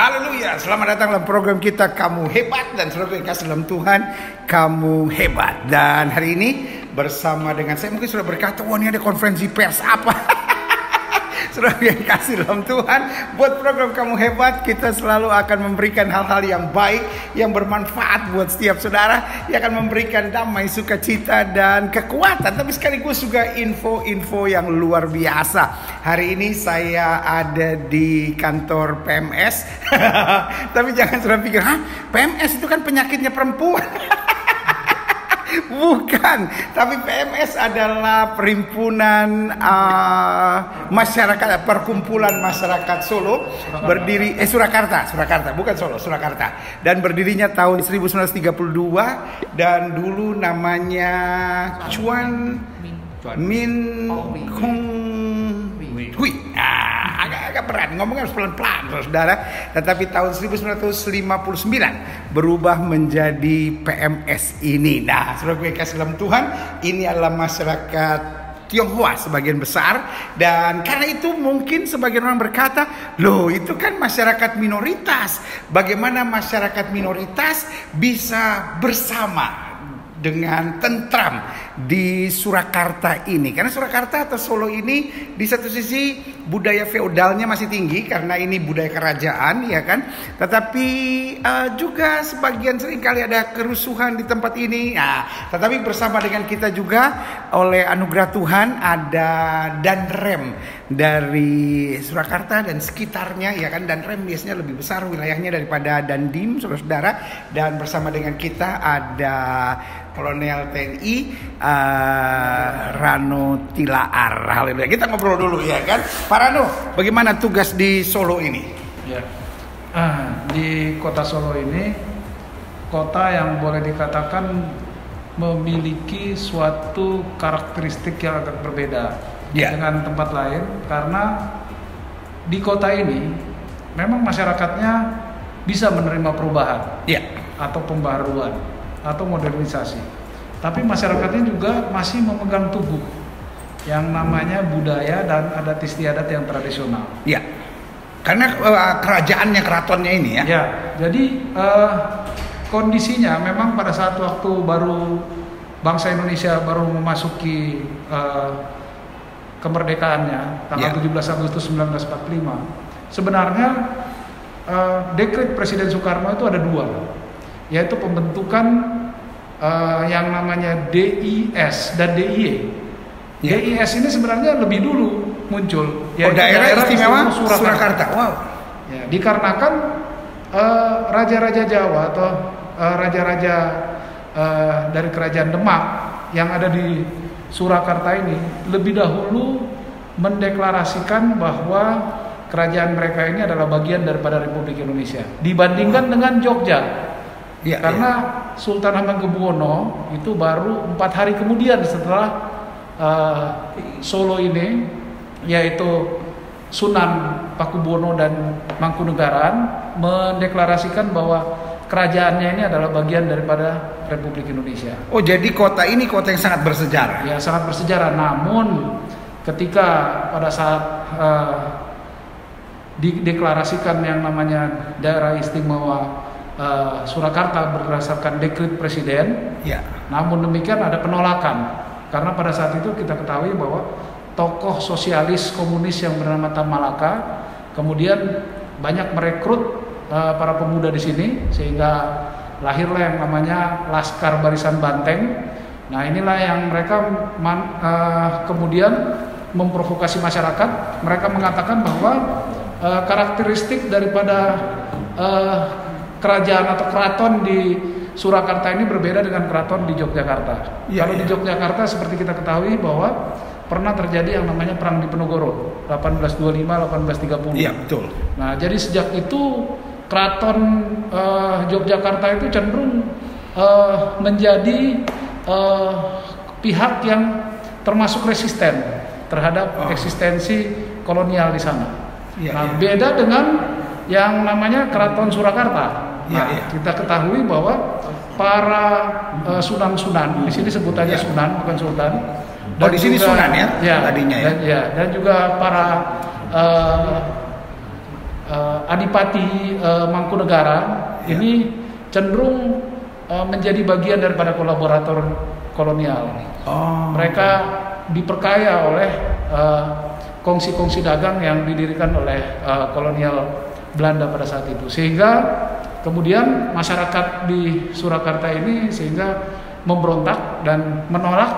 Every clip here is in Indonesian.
Haleluya, selamat datang dalam program kita Kamu Hebat. Dan saudara yang kasih dalam Tuhan, kamu hebat. Dan hari ini bersama dengan saya, mungkin sudah berkata, wah ini ada konferensi pers apa? Saudara yang kasih dalam Tuhan, buat program Kamu Hebat, kita selalu akan memberikan hal-hal yang baik, yang bermanfaat buat setiap saudara, yang akan memberikan damai, sukacita, dan kekuatan. Tapi sekaligus juga info-info yang luar biasa. Hari ini saya ada di kantor PMS. Tapi jangan saudara pikir, PMS itu kan penyakitnya perempuan. Bukan, tapi PMS adalah perhimpunan masyarakat, perkumpulan masyarakat Solo, berdiri Surakarta, bukan Solo, Surakarta, dan berdirinya tahun 1932 dan dulu namanya Chuan Min Kong Hui. Agak berat ngomongnya, harus pelan-pelan saudara. Tetapi tahun 1959 berubah menjadi PMS ini. Nah, saudara gue kasih dalam Tuhan, ini adalah masyarakat Tionghoa sebagian besar. Dan karena itu mungkin sebagian orang berkata, loh itu kan masyarakat minoritas. Bagaimana masyarakat minoritas bisa bersama dengan tentram di Surakarta ini? Karena Surakarta atau Solo ini di satu sisi budaya feodalnya masih tinggi karena ini budaya kerajaan, ya kan? Tetapi juga sebagian seringkali ada kerusuhan di tempat ini. Nah, tetapi bersama dengan kita juga oleh anugerah Tuhan ada Danrem dari Surakarta dan sekitarnya, ya kan? Danrem biasanya lebih besar wilayahnya daripada Dandim, saudara-saudara. Dan bersama dengan kita ada Kolonel TNI Rano Tilaar. Haleluya. Kita ngobrol dulu, ya kan? Pak Rano, bagaimana tugas di Solo ini? Ya, di kota Solo ini, kota yang boleh dikatakan memiliki suatu karakteristik yang agak berbeda dengan tempat lain. Karena di kota ini memang masyarakatnya bisa menerima perubahan atau pembaruan atau modernisasi, tapi masyarakatnya juga masih memegang teguh yang namanya budaya dan adat istiadat yang tradisional. Ya, karena keratonnya ini ya. Ya, jadi kondisinya memang pada saat waktu baru bangsa Indonesia baru memasuki kemerdekaannya tanggal 17 Agustus 1945, sebenarnya dekret Presiden Soekarno itu ada dua, yaitu pembentukan yang namanya DIS dan DIY. DIS ini sebenarnya lebih dulu muncul, yaitu daerah istimewa Surakarta. Wow. Ya, dikarenakan raja-raja Jawa atau raja-raja dari kerajaan Demak yang ada di Surakarta ini lebih dahulu mendeklarasikan bahwa kerajaan mereka ini adalah bagian daripada Republik Indonesia dibandingkan dengan Jogja. Karena Sultan Hamengkubuwono itu baru 4 hari kemudian setelah Solo ini, yaitu Sunan Pakubuwono dan Mangkunegaran, mendeklarasikan bahwa kerajaannya ini adalah bagian daripada Republik Indonesia. Oh, jadi kota ini kota yang sangat bersejarah. Ya, sangat bersejarah. Namun ketika pada saat dideklarasikan yang namanya daerah istimewa Surakarta berdasarkan dekret presiden, namun demikian ada penolakan karena pada saat itu kita ketahui bahwa tokoh sosialis komunis yang bernama Tan Malaka kemudian banyak merekrut para pemuda di sini, sehingga lahirlah yang namanya Laskar Barisan Banteng. Nah, inilah yang mereka kemudian memprovokasi masyarakat. Mereka mengatakan bahwa karakteristik daripada kerajaan atau keraton di Surakarta ini berbeda dengan keraton di Yogyakarta. Kalau di Yogyakarta seperti kita ketahui bahwa pernah terjadi yang namanya Perang Diponegoro 1825-1830. Iya, betul. Nah, jadi sejak itu keraton Yogyakarta itu cenderung menjadi pihak yang termasuk resisten terhadap eksistensi kolonial di sana. Beda dengan yang namanya keraton Surakarta. Kita ketahui bahwa para sunan-sunan, di sini sebutannya sunan bukan sultan. Dan di sini sunan ya tadinya ya. Dan juga para Adipati Mangkunegara ini cenderung menjadi bagian daripada kolaborator kolonial. Mereka diperkaya oleh kongsi-kongsi dagang yang didirikan oleh kolonial Belanda pada saat itu, sehingga kemudian masyarakat di Surakarta ini sehingga memberontak dan menolak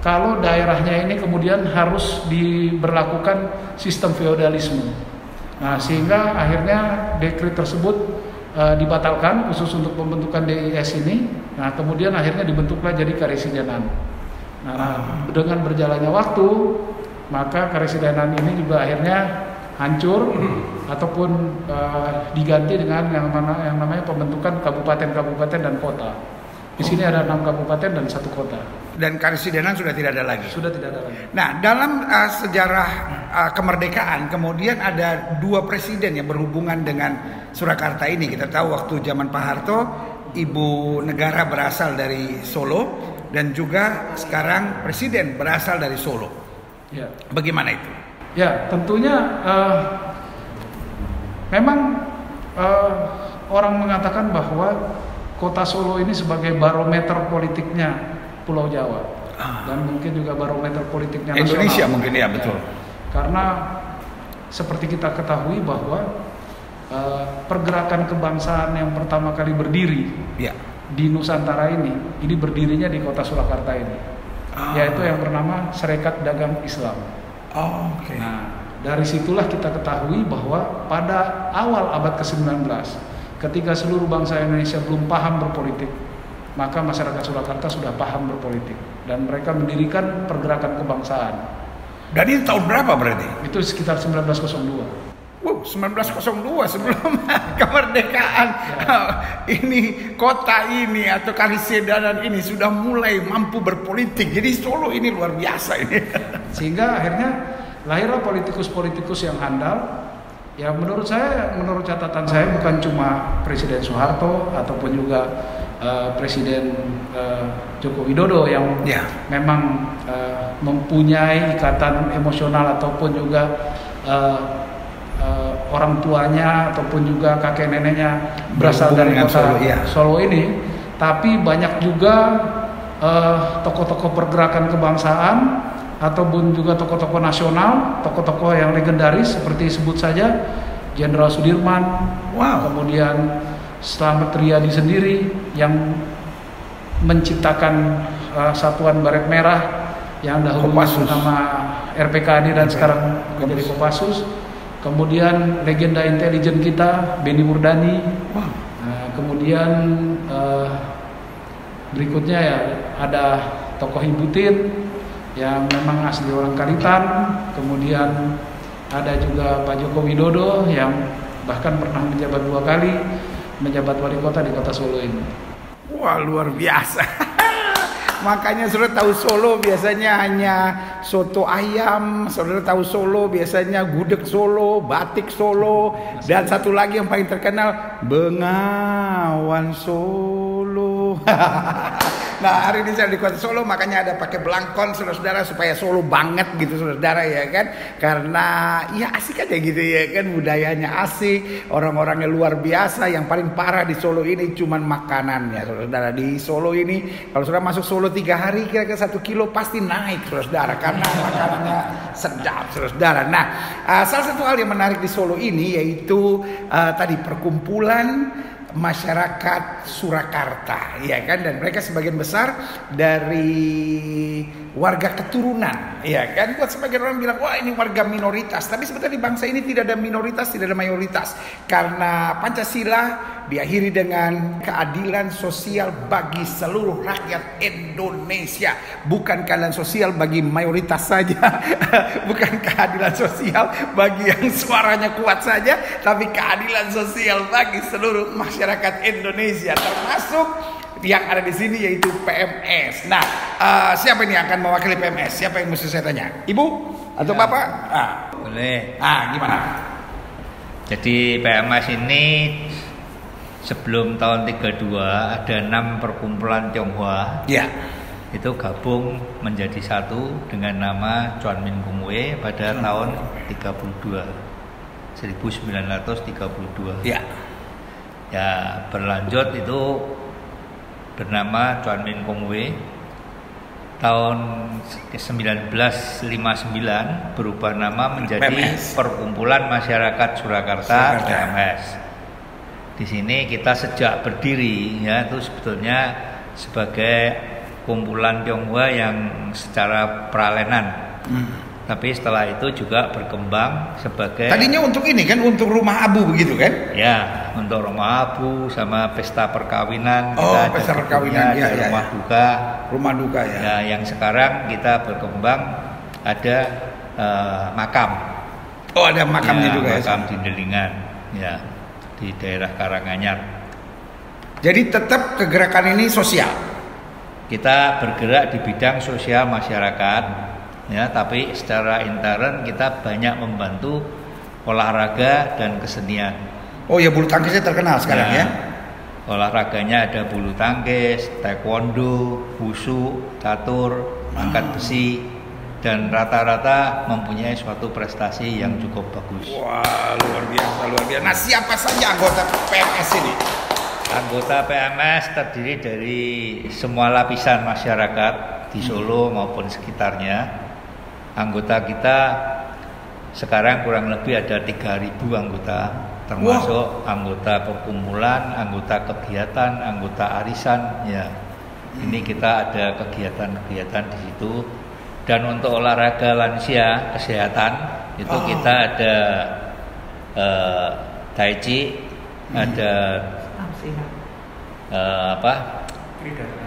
kalau daerahnya ini kemudian harus diberlakukan sistem feodalisme. Nah, sehingga akhirnya dekret tersebut dibatalkan khusus untuk pembentukan DIS ini. Nah, kemudian akhirnya dibentuklah jadi Karesidenan. Nah, dengan berjalannya waktu, maka Karesidenan ini juga akhirnya hancur ataupun diganti dengan yang namanya pembentukan kabupaten-kabupaten dan kota. Di sini ada 6 kabupaten dan 1 kota. Dan Karesidenan sudah tidak ada lagi. Sudah tidak ada lagi. Nah, dalam sejarah kemerdekaan kemudian ada 2 presiden yang berhubungan dengan Surakarta ini. Kita tahu waktu zaman Pak Harto, ibu negara berasal dari Solo, dan juga sekarang presiden berasal dari Solo. Ya. Bagaimana itu? Ya, tentunya memang orang mengatakan bahwa kota Solo ini sebagai barometer politiknya Pulau Jawa dan mungkin juga barometer politiknya Indonesia nasional. Mungkin ya, betul. Karena seperti kita ketahui bahwa pergerakan kebangsaan yang pertama kali berdiri di Nusantara ini berdirinya di kota Surakarta ini, yaitu yang bernama Serikat Dagang Islam. Nah, dari situlah kita ketahui bahwa pada awal abad ke-19, ketika seluruh bangsa Indonesia belum paham berpolitik, maka masyarakat Surakarta sudah paham berpolitik dan mereka mendirikan pergerakan kebangsaan. Dan itu tahun berapa berarti? Itu sekitar 1902. 1902 sebelum kemerdekaan. Ini kota ini atau Karesidenan ini sudah mulai mampu berpolitik. Jadi Solo ini luar biasa ini. Sehingga akhirnya lahirlah politikus-politikus yang handal. Ya menurut saya, menurut catatan saya bukan cuma Presiden Soeharto ataupun juga Presiden Joko Widodo yang memang mempunyai ikatan emosional ataupun juga orang tuanya ataupun juga kakek neneknya berasal dari kota Solo ini, tapi banyak juga tokoh-tokoh pergerakan kebangsaan ataupun juga tokoh-tokoh nasional, tokoh-tokoh yang legendaris seperti sebut saja Jenderal Sudirman, kemudian Slamet Riyadi sendiri yang menciptakan Satuan Baret Merah yang dahulu bernama RPKAD dan sekarang menjadi Kopassus. Kemudian legenda intelijen kita Benny Murdani. Kemudian berikutnya ya ada tokoh Ibu Tin yang memang asli orang Kalitan. Kemudian ada juga Pak Joko Widodo yang bahkan pernah menjabat 2 kali menjabat wali kota di kota Solo ini. Wah, luar biasa. Makanya saudara tahu Solo biasanya hanya soto ayam, saudara tahu Solo biasanya gudeg Solo, batik Solo, dan satu lagi yang paling terkenal Bengawan Solo. Nah, hari ini saya di kota Solo, makanya ada pakai belangkon saudara-saudara supaya Solo banget gitu saudara ya kan, karena ya asik aja gitu ya kan, budayanya asik, orang-orangnya luar biasa. Yang paling parah di Solo ini cuman makanannya saudara. Di Solo ini kalau saudara masuk Solo 3 hari kira-kira 1 kilo pasti naik saudara, karena makanannya sedap saudara. Nah, salah satu hal yang menarik di Solo ini yaitu tadi perkumpulan masyarakat Surakarta, ya kan, dan mereka sebagian besar dari warga keturunan, ya kan. Buat sebagian orang bilang wah ini warga minoritas, tapi sebetulnya di bangsa ini tidak ada minoritas, tidak ada mayoritas, karena Pancasila diakhiri dengan keadilan sosial bagi seluruh rakyat Indonesia, bukan keadilan sosial bagi mayoritas saja, bukan keadilan sosial bagi yang suaranya kuat saja, tapi keadilan sosial bagi seluruh masyarakat Indonesia, termasuk yang ada di sini yaitu PMS. Nah, siapa ini yang akan mewakili PMS? Siapa yang mesti saya tanya? Ibu atau Bapak? Boleh. Gimana? Jadi PMS ini sebelum tahun 32 ada 6 perkumpulan Tionghoa. Ya. Itu gabung menjadi satu dengan nama Chuan Min Kung Wei pada tahun 32. 1932. Ya. Ya, berlanjut itu bernama Chuan Min Kong Wei. Tahun 1959 berubah nama menjadi PMS. Perkumpulan Masyarakat Surakarta, PMS. Di sini kita sejak berdiri ya itu sebetulnya sebagai kumpulan Tionghoa yang secara peralenan. Tapi setelah itu juga berkembang sebagai Tadinya untuk ini kan, untuk rumah abu begitu kan? ya, untuk rumah abu sama pesta perkawinan. Oh, kita pesta ada perkawinan, gedungnya, ya, ada ya, rumah ya. duka. Rumah duka ya. Ya, yang sekarang kita berkembang ada makam. Oh, ada makamnya Ya, juga ya. makam di Delingan, ya, di daerah Karanganyar. Jadi tetap kegerakan ini sosial. Kita bergerak di bidang sosial masyarakat, ya, tapi secara intern kita banyak membantu olahraga dan kesenian. Oh ya, bulu tangkisnya terkenal sekarang ya. Olahraganya ada bulu tangkis, taekwondo, wushu, catur, angkat besi, dan rata-rata mempunyai suatu prestasi yang cukup bagus. Wah, luar biasa, luar biasa. Nah, siapa saja anggota PMS ini? Anggota PMS terdiri dari semua lapisan masyarakat di Solo maupun sekitarnya. Anggota kita sekarang kurang lebih ada 3.000 anggota, termasuk anggota perkumpulan, anggota kegiatan, anggota arisan. Ya, ini kita ada kegiatan-kegiatan di situ. Dan untuk olahraga lansia kesehatan itu kita ada Tai Chi, ada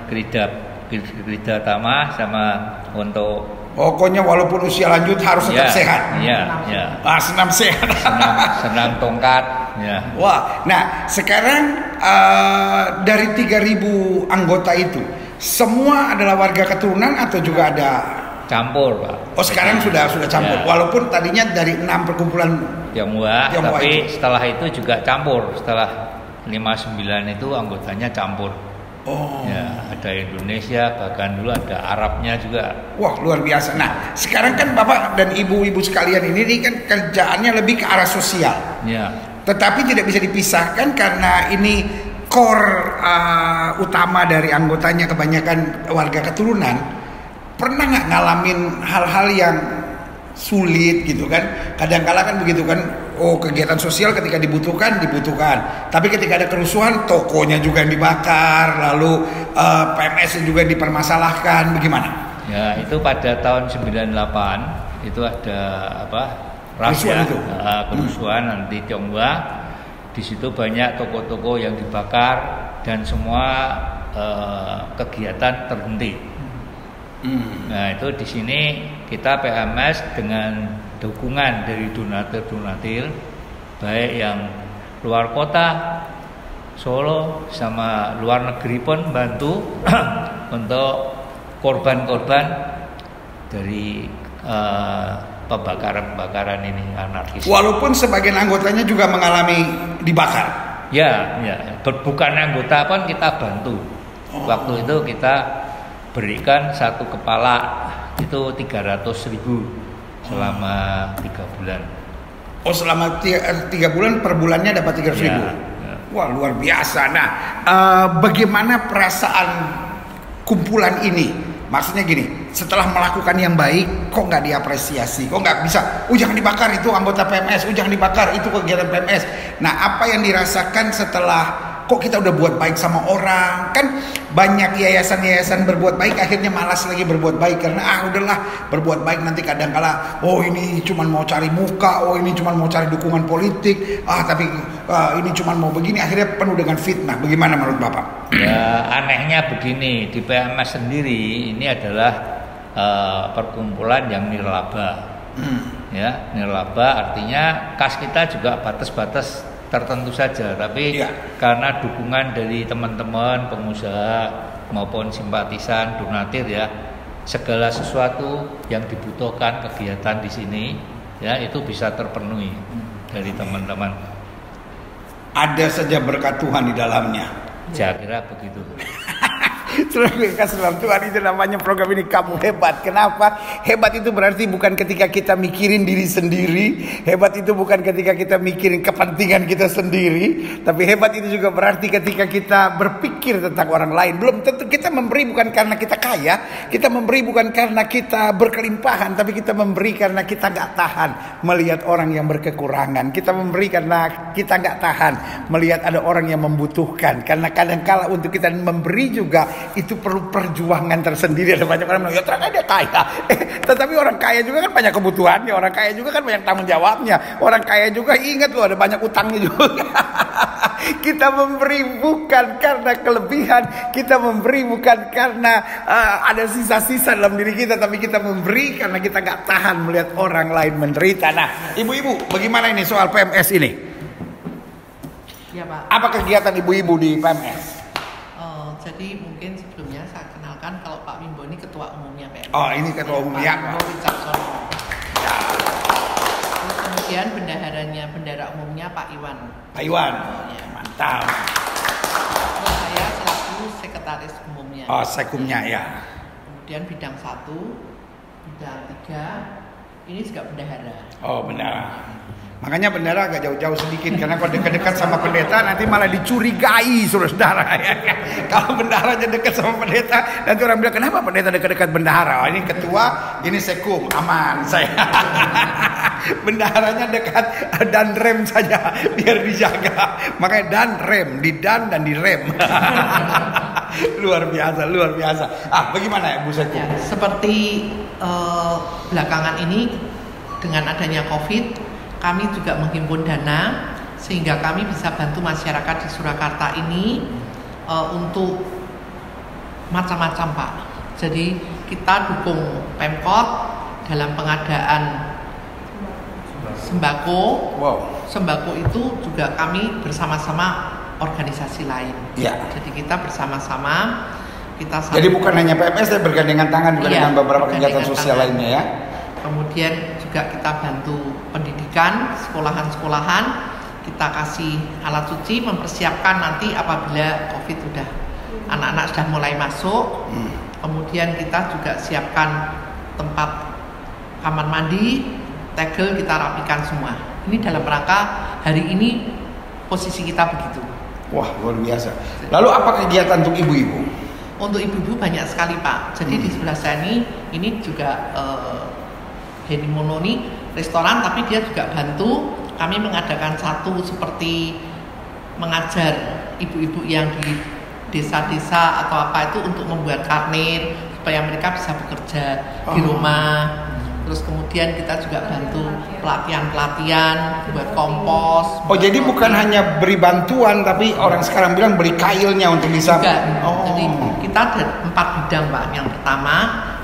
Krida Tama, sama untuk Pokoknya walaupun usia lanjut harus tetap sehat. Iya. Senam sehat. Senam tongkat. Ya. Wah, nah sekarang dari 3.000 anggota itu semua adalah warga keturunan atau juga ada campur, Pak? Oh, sekarang sudah campur. Ya. Walaupun tadinya dari 6 perkumpulan Tionghoa, tapi itu. Setelah itu juga campur. Setelah 59 itu anggotanya campur. Oh. Ya, ada Indonesia, bahkan dulu ada Arabnya juga. Wah, luar biasa. Nah, sekarang kan Bapak dan Ibu-ibu sekalian ini kan kerjaannya lebih ke arah sosial. Ya. Tetapi tidak bisa dipisahkan karena ini core utama dari anggotanya kebanyakan warga keturunan. Pernah nggak ngalamin hal-hal yang sulit gitu kan? Kadang-kala kan begitu kan. Oh, kegiatan sosial ketika dibutuhkan. Tapi ketika ada kerusuhan, tokonya juga yang dibakar, lalu PMS juga dipermasalahkan. Bagaimana? Ya, itu pada tahun 98 itu ada rahasia kerusuhan anti Tionghoa. Di situ banyak toko-toko yang dibakar dan semua kegiatan terhenti. Nah, itu di sini kita PMS dengan dukungan dari donatur baik yang luar kota, Solo sama luar negeri pun bantu untuk korban-korban dari pembakaran ini anarkis. Walaupun sebagian anggotanya juga mengalami dibakar. Ya, bukan anggota pun kita bantu. Waktu itu kita berikan satu kepala itu 300.000 selama 3 bulan. Oh, selama 3 bulan per bulannya dapat 300.000. Ya. Wah, luar biasa. Nah, bagaimana perasaan kumpulan ini? Maksudnya gini, setelah melakukan yang baik, kok nggak diapresiasi? Kok nggak bisa? Jangan dibakar, itu anggota PMS. Jangan dibakar, itu kegiatan PMS. Nah, apa yang dirasakan setelah kok kita udah buat baik sama orang? Kan banyak yayasan-yayasan berbuat baik akhirnya malas lagi berbuat baik karena udahlah berbuat baik nanti kadang-kala ini cuma mau cari muka, ini cuma mau cari dukungan politik, tapi ini cuma mau begini, akhirnya penuh dengan fitnah. Bagaimana menurut Bapak? Ya, anehnya begini, di PMS sendiri ini adalah perkumpulan yang nirlaba. Ya, nirlaba artinya kas kita juga batas-batas tertentu saja, tapi karena dukungan dari teman-teman pengusaha maupun simpatisan donatur ya, segala sesuatu yang dibutuhkan kegiatan di sini ya itu bisa terpenuhi dari teman-teman. Ada saja berkat Tuhan di dalamnya. Saya kira begitu. Kasih dalam Tuhan, itu namanya program ini Kamu Hebat. Kenapa? Hebat itu berarti bukan ketika kita mikirin diri sendiri. Hebat itu bukan ketika kita mikirin kepentingan kita sendiri. Tapi hebat itu juga berarti ketika kita berpikir tentang orang lain. Belum tentu kita memberi bukan karena kita kaya. Kita memberi bukan karena kita berkelimpahan. Tapi kita memberi karena kita gak tahan melihat orang yang berkekurangan. Kita memberi karena kita gak tahan melihat ada orang yang membutuhkan. Karena kadang-kala untuk kita memberi juga itu perlu perjuangan tersendiri. Ada banyak orang bilang, ya ternyata dia kaya. Tetapi orang kaya juga kan banyak kebutuhannya. Orang kaya juga kan banyak tanggung jawabnya. Orang kaya juga ingat loh ada banyak utangnya juga. Kita memberi bukan karena kelebihan. Kita memberi bukan karena ada sisa-sisa dalam diri kita. Tapi kita memberi karena kita gak tahan melihat orang lain menderita. Nah, ibu-ibu, bagaimana ini soal PMS ini? Ya, Pak. Apa kegiatan ibu-ibu di PMS? Jadi mungkin sebelumnya saya kenalkan kalau Pak Wimbo ini ketua umumnya PMS. Oh, ini ketua umumnya. Pak Wimbo Wicaksono. Ya. Terus kemudian bendahara umumnya Pak Iwan. Pak Iwan. Oh, ya. Mantap. Terus saya selaku sekretaris umumnya. Oh, sekumnya ya. Kemudian bidang 1, bidang 3, ini juga bendahara. Oh, benar. Makanya bendahara agak jauh-jauh sedikit. Karena kalau dekat-dekat sama pendeta nanti malah dicurigai saudara. Ya. Kalau bendaharanya dekat sama pendeta, nanti orang bilang kenapa pendeta dekat-dekat bendahara? Oh, ini ketua, ini sekum, aman saya. Bendaharanya dekat dan rem saja biar dijaga. Makanya dan rem, di dan di rem. Luar biasa. Bagaimana ya Bu Sekum? Ya, seperti belakangan ini dengan adanya COVID, kami juga menghimpun dana sehingga kami bisa bantu masyarakat di Surakarta ini untuk macam-macam, Pak. Jadi kita dukung Pemkot dalam pengadaan sembako. Wow. Sembako itu juga kami bersama-sama organisasi lain. Ya. Jadi kita bersama-sama Jadi bukan hanya PMS, tapi bergandengan tangan juga dengan beberapa kegiatan sosial lainnya ya. Kemudian juga kita bantu pendidikan, sekolahan-sekolahan, kita kasih alat cuci, mempersiapkan nanti apabila COVID sudah anak-anak sudah mulai masuk. Kemudian kita juga siapkan tempat kamar mandi, tegel kita rapikan semua. Ini dalam rangka hari ini posisi kita begitu. Wah, luar biasa. Lalu apa kegiatan untuk ibu-ibu? Untuk ibu-ibu banyak sekali, Pak. Jadi di sebelah saya ini juga Heni Mononi restoran, tapi dia juga bantu kami mengadakan satu seperti mengajar ibu-ibu yang di desa-desa atau apa itu untuk membuat karnir supaya mereka bisa bekerja di rumah. Terus kemudian kita juga bantu pelatihan buat kompos. Oh, jadi bukan hanya beri bantuan, tapi orang sekarang bilang beri kailnya untuk bisa. Jadi kita ada 4 bidang, Pak. Yang pertama,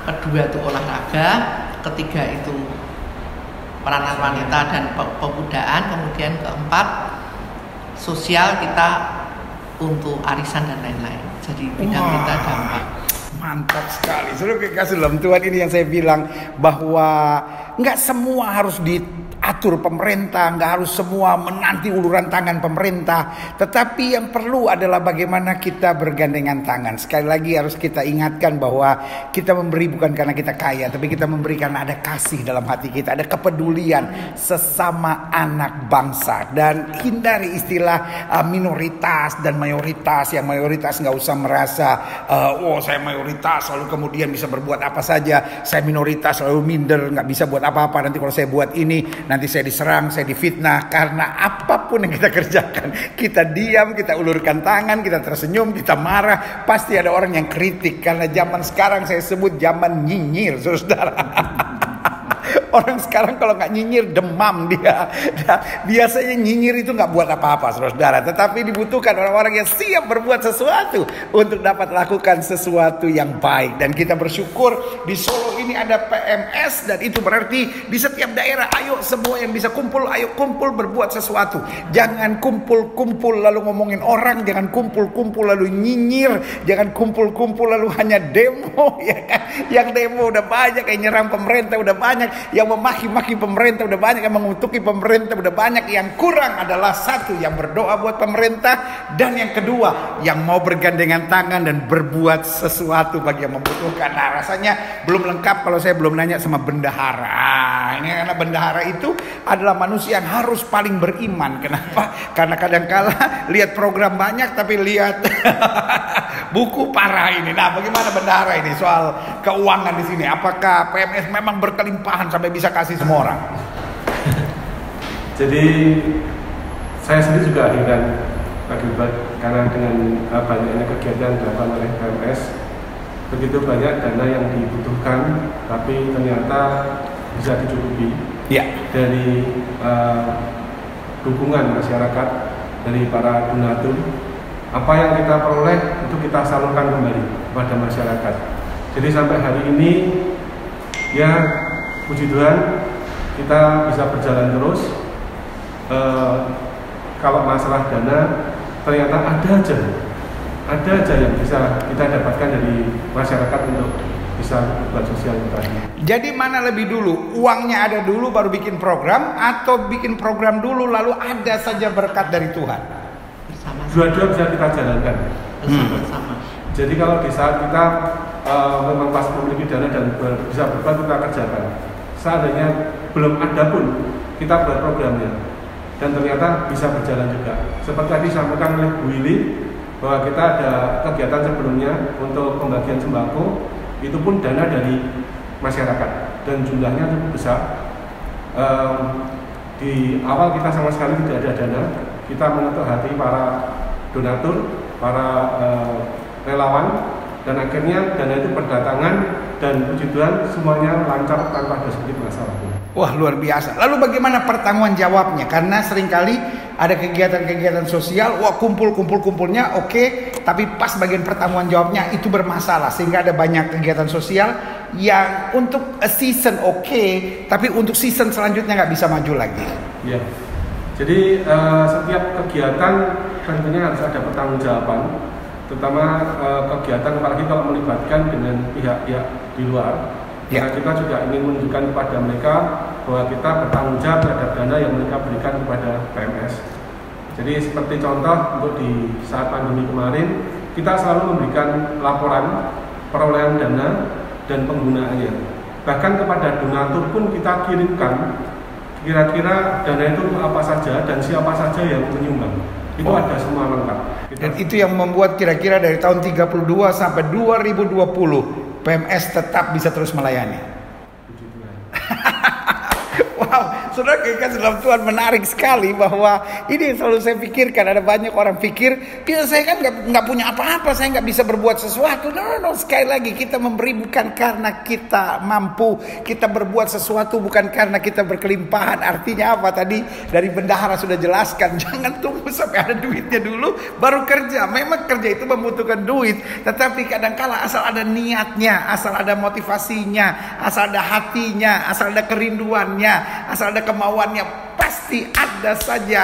kedua itu olahraga, ketiga itu peranan wanita dan pemudaan, kemudian keempat sosial kita untuk arisan dan lain-lain. Jadi bidang kita ada 4. Mantap sekali. Saudara kekasih dalam Tuhan, ini yang saya bilang bahwa nggak semua harus diatur pemerintah, nggak harus semua menanti uluran tangan pemerintah. Tetapi yang perlu adalah bagaimana kita bergandengan tangan. Sekali lagi harus kita ingatkan bahwa kita memberi bukan karena kita kaya, tapi kita memberi karena ada kasih dalam hati kita, ada kepedulian sesama anak bangsa. Dan hindari istilah minoritas dan mayoritas. Yang mayoritas nggak usah merasa saya mayoritas lalu kemudian bisa berbuat apa saja. Saya minoritas lalu minder, nggak bisa buat apa-apa. Nanti kalau saya buat ini, nanti saya diserang, saya difitnah. Karena apapun yang kita kerjakan, kita diam, kita ulurkan tangan, kita tersenyum, kita marah, pasti ada orang yang kritik. Karena zaman sekarang saya sebut zaman nyinyir, saudara. Orang sekarang kalau nggak nyinyir demam dia. Biasanya nyinyir itu nggak buat apa-apa, saudara. Tetapi dibutuhkan orang-orang yang siap berbuat sesuatu untuk dapat lakukan sesuatu yang baik. Dan kita bersyukur di Solo ini ada PMS, dan itu berarti di setiap daerah ayo semua yang bisa kumpul, ayo kumpul berbuat sesuatu. Jangan kumpul-kumpul lalu ngomongin orang, jangan kumpul-kumpul lalu nyinyir, jangan kumpul-kumpul lalu hanya demo, ya kan? Yang demo udah banyak, yang nyerang pemerintah udah banyak. yang memaki-maki pemerintah, udah banyak yang mengutuki pemerintah, udah banyak yang kurang adalah satu, yang berdoa buat pemerintah, dan yang kedua, yang mau bergandengan tangan dan berbuat sesuatu bagi yang membutuhkan. Nah, rasanya belum lengkap kalau saya belum nanya sama bendahara. Ini karena bendahara itu adalah manusia yang harus paling beriman. Kenapa? Karena kadang-kala lihat program banyak tapi lihat buku parah ini. Nah, bagaimana bendahara ini soal keuangan di sini? Apakah PMS memang berkelimpahan sampai bisa kasih semua orang? Jadi saya sendiri juga heran akibat karena dengan banyaknya kegiatan dilakukan oleh PMS, begitu banyak dana yang dibutuhkan, tapi ternyata bisa dicukupi dari dukungan masyarakat, dari para donatur. Apa yang kita peroleh itu kita salurkan kembali kepada masyarakat. Jadi sampai hari ini ya puji Tuhan kita bisa berjalan terus. Kalau masalah dana ternyata ada aja yang bisa kita dapatkan dari masyarakat untuk bisa berbuat sosial tadi. Jadi mana lebih dulu? Uangnya ada dulu baru bikin program, atau bikin program dulu lalu ada saja berkat dari Tuhan? Dua-dua bisa kita jalankan bersama. Jadi kalau di saat kita memang pas memiliki dana dan bisa berbuat, kita kerjakan. Seandainya belum ada pun kita buat programnya dan ternyata bisa berjalan juga. Seperti tadi disampaikan oleh Bu Willy bahwa kita ada kegiatan sebelumnya untuk pembagian sembako, itu pun dana dari masyarakat dan jumlahnya cukup besar. Di awal kita sama sekali tidak ada dana, kita mengetuk hati para donatur, para relawan, dan akhirnya dana itu berdatangan dan puji Tuhan semuanya lancar tanpa ada sedikit masalah. Wah, luar biasa. Lalu bagaimana pertanggung jawabnya? Karena seringkali ada kegiatan-kegiatan sosial, wah kumpulnya oke, tapi pas bagian pertanggung jawabnya itu bermasalah, sehingga ada banyak kegiatan sosial yang untuk a season oke, tapi untuk season selanjutnya nggak bisa maju lagi. Ya. Jadi setiap kegiatan tentunya harus ada pertanggungjawaban, terutama kegiatan apalagi kalau melibatkan dengan pihak-pihak di luar. Karena kita juga ingin menunjukkan kepada mereka bahwa kita bertanggung jawab terhadap dana yang mereka berikan kepada PMS. Jadi seperti contoh untuk di saat pandemi kemarin, kita selalu memberikan laporan perolehan dana dan penggunaannya. Bahkan kepada donatur pun kita kirimkan kira-kira dana itu apa saja dan siapa saja yang menyumbang. Itu ada semua lengkap. Dan itu yang membuat kira-kira dari tahun 32 sampai 2020 PMS tetap bisa terus melayani. Wow, saudara kekasih dalam Tuhan, menarik sekali bahwa ini yang selalu saya pikirkan. Ada banyak orang pikir, saya kan nggak punya apa-apa, saya nggak bisa berbuat sesuatu. No, sekali lagi kita memberi bukan karena kita mampu, kita berbuat sesuatu bukan karena kita berkelimpahan. Artinya apa? Tadi dari bendahara sudah jelaskan, jangan tunggu sampai ada duitnya dulu baru kerja. Memang kerja itu membutuhkan duit, tetapi kadang-kala asal ada niatnya, asal ada motivasinya, asal ada hatinya, asal ada kerinduannya, asal ada kemauannya, pasti ada saja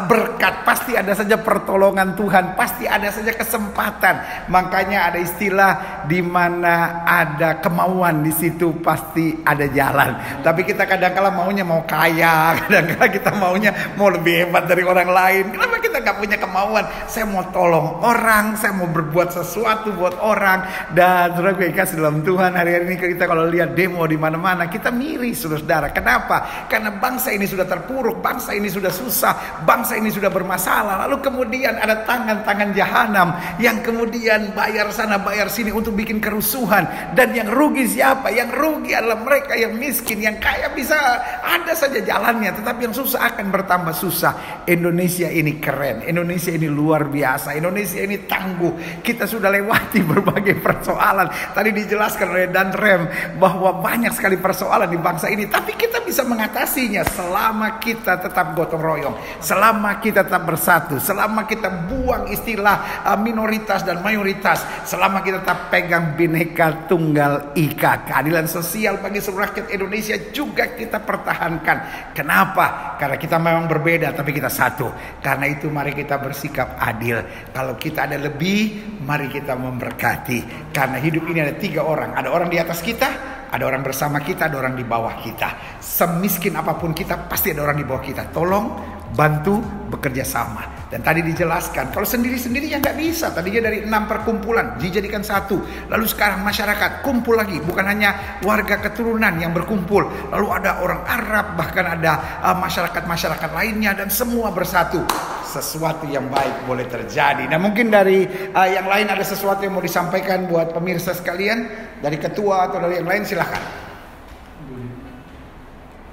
berkat, pasti ada saja pertolongan Tuhan, pasti ada saja kesempatan. Makanya ada istilah di mana ada kemauan di situ pasti ada jalan. Tapi kita kadang-kala maunya mau kaya, kadang-kala kita maunya mau lebih hebat dari orang lain. Kenapa kita nggak punya kemauan? Saya mau tolong orang, saya mau berbuat sesuatu buat orang. Dan saudara gue kasih dalam Tuhan, hari-hari ini kita kalau lihat demo di mana-mana kita miris, saudara. Kenapa? Karena bangsa ini sudah terpuruk, bangsa ini sudah susah, bangsa ini sudah bermasalah. Lalu kemudian ada tangan-tangan jahanam yang kemudian bayar sana bayar sini untuk bikin kerusuhan. Dan yang rugi siapa? Yang rugi adalah mereka yang miskin. Yang kaya bisa ada saja jalannya, tetapi yang susah akan bertambah susah. Indonesia ini keren, Indonesia ini luar biasa, Indonesia ini tangguh. Kita sudah lewati berbagai persoalan. Tadi dijelaskan oleh Dan Rem bahwa banyak sekali persoalan di bangsa ini, tapi kita bisa mengatasinya selama kita tetap gotong royong, selama kita tetap bersatu, selama kita buang istilah minoritas dan mayoritas, selama kita tetap pegang Bhinneka Tunggal Ika. Keadilan sosial bagi seluruh rakyat Indonesia juga kita pertahankan. Kenapa? Karena kita memang berbeda tapi kita satu. Karena itu mari kita bersikap adil. Kalau kita ada lebih, mari kita memberkati. Karena hidup ini ada 3 orang. Ada orang di atas kita, Ada orang bersama kita, ada orang di bawah kita. Semiskin apapun kita, pasti ada orang di bawah kita. Tolong bantu bekerja sama. Dan tadi dijelaskan, kalau sendiri-sendiri ya nggak bisa. Tadinya dari 6 perkumpulan dijadikan 1. Lalu sekarang masyarakat kumpul lagi. Bukan hanya warga keturunan yang berkumpul. Lalu ada orang Arab, bahkan ada masyarakat-masyarakat lainnya. Dan semua bersatu. Sesuatu yang baik boleh terjadi. Nah mungkin dari yang lain ada sesuatu yang mau disampaikan buat pemirsa sekalian. Dari ketua atau dari yang lain silahkan.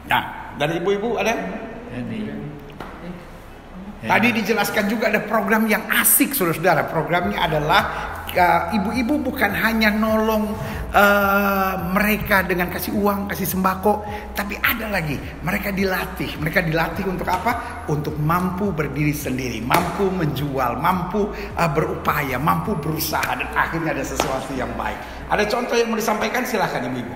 Nah dari ibu-ibu ada? Tadi dijelaskan juga ada program yang asik saudara-saudara. Programnya adalah ibu-ibu bukan hanya nolong mereka dengan kasih uang, kasih sembako, tapi ada lagi mereka dilatih. Mereka dilatih untuk apa? Untuk mampu berdiri sendiri, mampu menjual, mampu berupaya, mampu berusaha, dan akhirnya ada sesuatu yang baik. Ada contoh yang mau disampaikan? Silahkan ibu-ibu.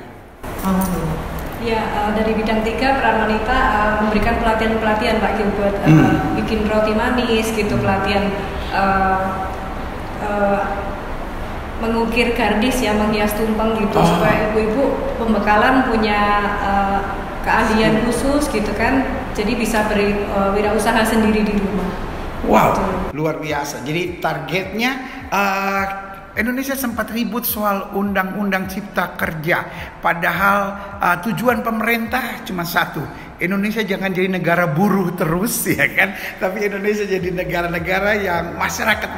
Ya, dari bidang 3 peran wanita memberikan pelatihan-pelatihan Pak Gilbert, bikin roti manis gitu, pelatihan mengukir gardis ya, menghias tumpeng gitu, supaya ibu-ibu pembekalan punya keahlian khusus gitu kan, jadi bisa berwirausaha sendiri di rumah. Wow, gitu. Luar biasa. Jadi targetnya Indonesia sempat ribut soal undang-undang cipta kerja. Padahal tujuan pemerintah cuma satu. Indonesia jangan jadi negara buruh terus ya kan. Tapi Indonesia jadi negara-negara yang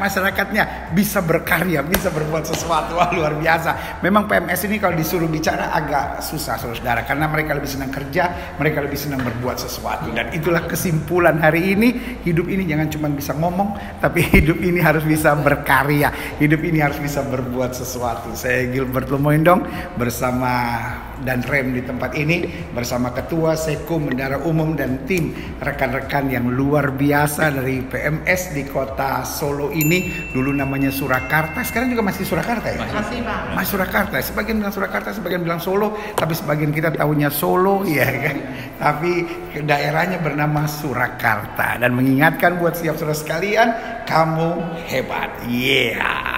masyarakatnya bisa berkarya, bisa berbuat sesuatu. Wah, luar biasa. Memang PMS ini kalau disuruh bicara agak susah saudara. Karena mereka lebih senang kerja, mereka lebih senang berbuat sesuatu. Dan itulah kesimpulan hari ini. Hidup ini jangan cuma bisa ngomong, tapi hidup ini harus bisa berkarya. Hidup ini harus bisa berbuat sesuatu. Saya Gilbert Lumoindong bersama dan Rem di tempat ini, bersama Ketua Sekum Bendara Umum dan tim rekan-rekan yang luar biasa dari PMS di kota Solo ini. Dulu namanya Surakarta, sekarang juga masih Surakarta ya? Masih Pak. Masih Surakarta, sebagian bilang Surakarta, sebagian bilang Solo, tapi sebagian kita tahunya Solo ya kan. Tapi daerahnya bernama Surakarta, dan mengingatkan buat siap saudara sekalian, kamu hebat. Yeah.